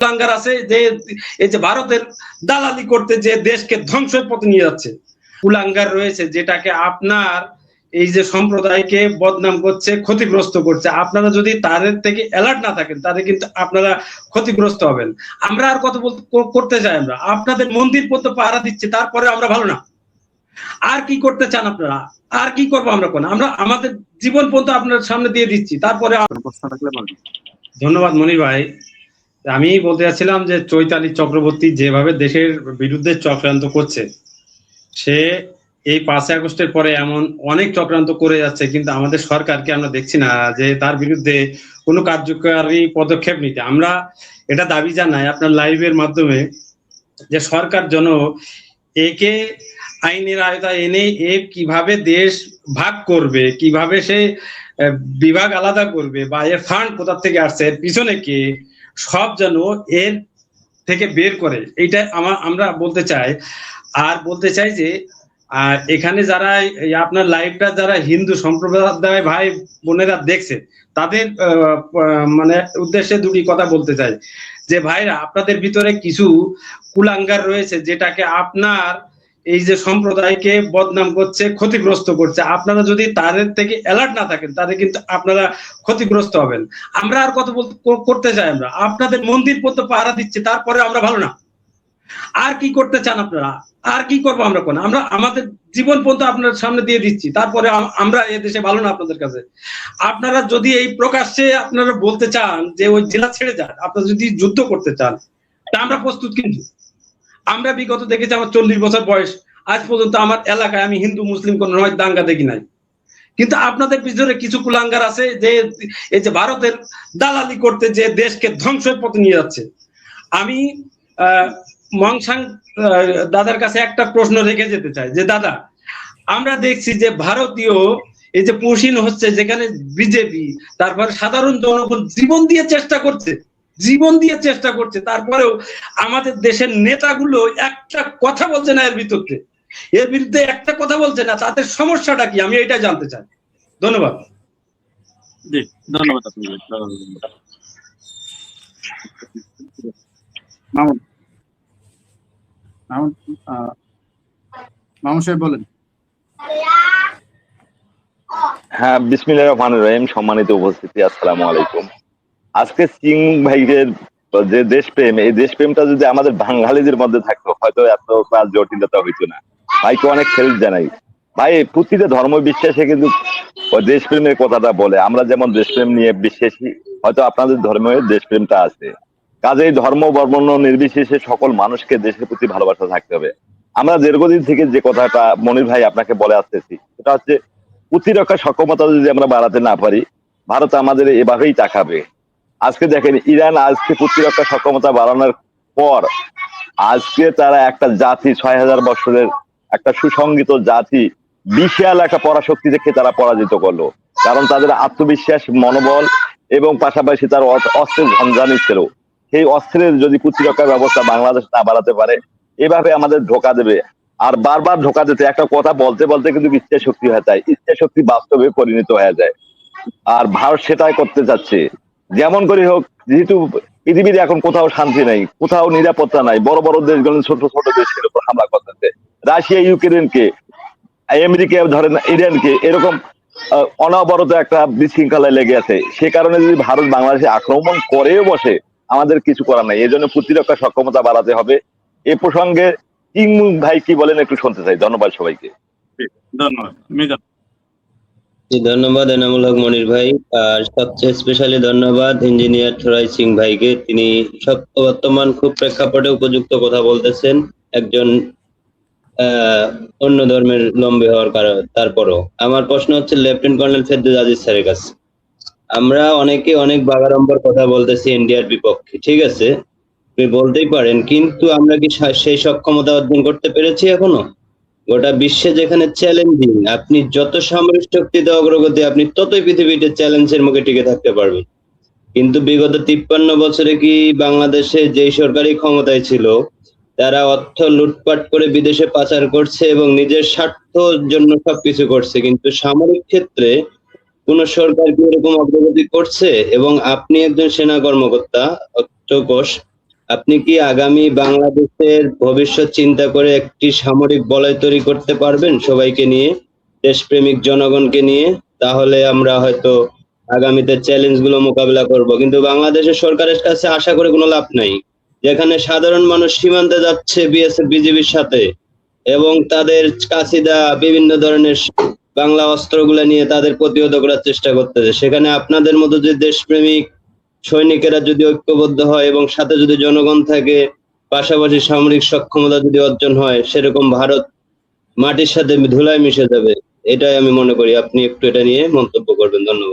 কুলাঙ্গার আছে যে এই যে ভারতের দালালি করতে যে দেশকে ধ্বংসের পথে নিয়ে যাচ্ছে, কুলাঙ্গার রয়েছে যেটাকে আপনার এই যে সম্প্রদায়কে বদনাম করছে, ক্ষতিগ্রস্ত করছে। আপনারা যদি তাদের থেকে অ্যালার্ট না থাকেন তাহলে কিন্তু আপনারা ক্ষতিগ্রস্ত হবেন। আমরা আর কত করতে চাই? আমরা আপনাদের মন্দির পর্যন্ত পাহারা দিচ্ছি, তারপরে আমরা ভালো না। আর কি করতে চান আপনারা? আর কি করবো আমরা? কোন আমরা আমাদের জীবন পর্যন্ত আপনার সামনে দিয়ে দিচ্ছি, তারপরে। ধন্যবাদ মনির ভাই। আমি বলতে চাচ্ছিলাম যে চৈতালি চক্রবর্তী যেভাবে দেশের বিরুদ্ধে চক্রান্ত করছে, সে এই 5ই আগস্টের পরে এমন অনেক চক্রান্ত করে যাচ্ছে, কিন্তু আমাদের সরকারকে আমরা দেখছি না যে তার বিরুদ্ধে কোনো কার্যকরী পদক্ষেপ নিতে। আমরা এটা দাবি জানাই আপনার লাইভের মাধ্যমে যে সরকার যেন একে আইনের আওতায় এনে এ কিভাবে দেশ ভাগ করবে, কিভাবে সে বিভাগ আলাদা করবে, বা এর ফান্ড কোথা থেকে আসছে, এর পিছনে কে, সব যেন এর থেকে বের করে। এইটা আমরা বলতে চাই। আর বলতে চাই যে এখানে যারা আপনার লাইভটা যারা হিন্দু সম্প্রদায় ভাই বোনেরা দেখছে, তাদের মানে উদ্দেশ্যে দুটি কথা বলতে চাই যে ভাইরা, আপনাদের ভিতরে কিছু কুলাঙ্গার রয়েছে যেটাকে আপনার এই যে সম্প্রদায়কে বদনাম করছে, ক্ষতিগ্রস্ত করছে। আপনারা যদি তাদের থেকে অ্যালার্ট না থাকেন তাহলে কিন্তু আপনারা ক্ষতিগ্রস্ত হবেন। আমরা আর কত করতে চাই? আমরা আপনাদের মন্দির পর্যন্ত পাহারা দিচ্ছি, তারপরে আমরা ভালো না। আর কি করতে চান আপনারা? আর কি করবো আমরা? কোন আমরা আমাদের জীবন পর্যন্ত আপনার সামনে দিয়ে দিচ্ছি, তারপরে আমরা এ দেশে ভালো না আপনাদের কাছে। আপনারা যদি এই প্রকাশ্যে আপনারা বলতে চান যে ওই জেলা ছেড়ে যান, আপনারা যদি যুদ্ধ করতে চান, তা আমরা প্রস্তুত। কিন্তু আমরা বিগত দেখেছি, আমার 40 বছর বয়স, আজ পর্যন্ত আমার এলাকায় আমি হিন্দু মুসলিম কোন নয় দাঙ্গা দেখি নাই। কিন্তু আপনাদের পিছনে কিছু কুলাঙ্গার আছে যে এই যে ভারতের দালালি করতে যে দেশকে ধ্বংসের পথে নিয়ে যাচ্ছে। আমি মংসাং দাদার কাছে একটা প্রশ্ন রেখে যেতে চাই যে দাদা, আমরা দেখছি যে ভারতীয় এই যে পোষণ হচ্ছে, যেখানে বিজেপি তারপরে সাধারণ জনগণ জীবন দিয়ে চেষ্টা করছে, তারপরেও আমাদের দেশের নেতাগুলো একটা কথা বলছে না এর বিরুদ্ধে একটা কথা বলছে না। তাদের সমস্যাটা কি? আমি এটা জানতে চাই। ধন্যবাদ। জি, ধন্যবাদ আপনি। মামুন সাহেব বলেন। হ্যাঁ, বিসমিল্লাহির রহমানির রহিম। সম্মানিত উপস্থিতি, আসসালামু আলাইকুম। আজকে সিং ভাইয়ের যে দেশপ্রেম, এই দেশপ্রেমটা যদি আমাদের বাঙালিদের মধ্যে থাকতো হয়তো এত জটিলতা হইতো না। ভাইকে অনেক সেলুট জানাই। ভাই প্রতিটা ধর্ম বিশ্বাসে কিন্তু দেশপ্রেমের কথাটা বলে। আমরা যেমন দেশপ্রেম নিয়ে বিশ্বাসী, হয়তো আপনাদের ধর্মে দেশপ্রেমটা আছে। কাজেই ধর্ম বর্ণ নির্বিশেষে সকল মানুষকে দেশের প্রতি ভালোবাসা থাকতে হবে। আমরা দীর্ঘদিন থেকে যে কথাটা মনির ভাই আপনাকে বলে আসতেছি, সেটা হচ্ছে প্রতিরক্ষা সক্ষমতা যদি আমরা বাড়াতে না পারি, ভারত আমাদের এভাবেই তাকাবে। আজকে দেখেন, ইরান আজকে প্রতিরক্ষা সক্ষমতা বাড়ানোর পর আজকে তারা একটা জাতি, 6000 বছরের একটা সুসংগঠিত জাতি, বিশাল একটা পরাশক্তি দেখে তারা পরাজিত করলো। কারণ তাদের আত্মবিশ্বাস, মনোবল এবং পাশাপাশি তার অস্ত্রের ঝঞ্ঝানি ছিল। সেই অস্ত্রের যদি প্রতিরক্ষার ব্যবস্থা বাংলাদেশ না বাড়াতে পারে, এভাবে আমাদের ধোকা দেবে। আর বারবার ধোকা দিতে, একটা কথা বলতে বলতে কিন্তু ইচ্ছা শক্তি হয়ে যায়, ইচ্ছা শক্তি বাস্তবে পরিণত হয়ে যায়। আর ভারত সেটাই করতে যাচ্ছে। যেমন করে হোক, যেহেতু পৃথিবীর এখন কোথাও শান্তি নাই, কোথাও নিরাপত্তা নাই, বড় বড় দেশগুলো ছোট ছোট দেশের উপর হামলা করতেছে। রাশিয়া ইউক্রেনকে, আমেরিকা ধরেন ইরানকে, এরকম অনবরত একটা বিশৃঙ্খলায় লেগে আছে। সে কারণে যদি ভারত বাংলাদেশে আক্রমণ করেও বসে, আমাদের কিছু করার নাই। এই জন্য প্রতিরক্ষা সক্ষমতা বাড়াতে হবে। এ প্রসঙ্গে কিং ভাই কি বলেন একটু শুনতে চাই। ধন্যবাদ সবাইকে। ধন্যবাদ এনামুল হক মনির ভাই। আর সবচেয়ে স্পেশালি ধন্যবাদ ইঞ্জিনিয়ার থরাই সিং ভাইকে। তিনি বর্তমান খুব প্রেক্ষাপটে উপযুক্ত কথা বলতেছেন, একজন অন্য ধর্মের লম্বী হওয়ার কারণে। তারপরও আমার প্রশ্ন হচ্ছে লেফটেন্যান্ট কর্নেল ফেরদৌস আজিজ স্যারের কাছে। আমরা অনেকে অনেক বাগাড়ম্বর কথা বলতেছি ইন্ডিয়ার বিপক্ষে, ঠিক আছে, আপনি বলতেই পারেন, কিন্তু আমরা কি সেই সক্ষমতা অর্জন করতে পেরেছি এখনো? গোটা বিশ্বে যেখানে চ্যালেঞ্জিং, আপনি যত সামরিক শক্তিতে অগ্রগতি, আপনি ততই পৃথিবীতে চ্যালেঞ্জের মুখে টিকে থাকতে পারবেন। কিন্তু বিগত 53 বছরে কি বাংলাদেশে যেই সরকারি ক্ষমতায় ছিল, তারা অর্থ লুটপাট করে বিদেশে পাচার করছে এবং নিজের স্বার্থের জন্য সবকিছু করছে, কিন্তু সামরিক ক্ষেত্রে কোন সরকার কি এরকম অগ্রগতি করছে? এবং আপনি একজন সেনা কর্মকর্তা, অর্থ কোষ, আপনি কি আগামী বাংলাদেশের ভবিষ্যৎ চিন্তা করে একটি সামরিক বলয় তৈরি করতে পারবেন সবাইকে নিয়ে, দেশপ্রেমিক জনগণকে নিয়ে? তাহলে আমরা হয়তো আগামীতে চ্যালেঞ্জ গুলো মোকাবিলা করব। কিন্তু বাংলাদেশের সরকারের কাছে আশা করে কোনো লাভ নাই, যেখানে সাধারণ মানুষ সীমান্তে যাচ্ছে বিএসএফ বিজিবির সাথে এবং তাদের কাছিদা বিভিন্ন ধরনের বাংলা অস্ত্রগুলা নিয়ে তাদের প্রতিহত করার চেষ্টা করতেছে। সেখানে আপনাদের মতো যে দেশপ্রেমিক সৈনিকেরা যদি ঐক্যবদ্ধ হয় এবং সাথে যদি জনগণ থাকে, পাশাপাশি সামরিক সক্ষমতা যদি অর্জন হয়, সেরকম ভারত মাটির সাথে ধুলায় মিশে যাবে। এটাই আমি মনে করি। আপনি একটু এটা নিয়ে মন্তব্য করবেন। ধন্যবাদ।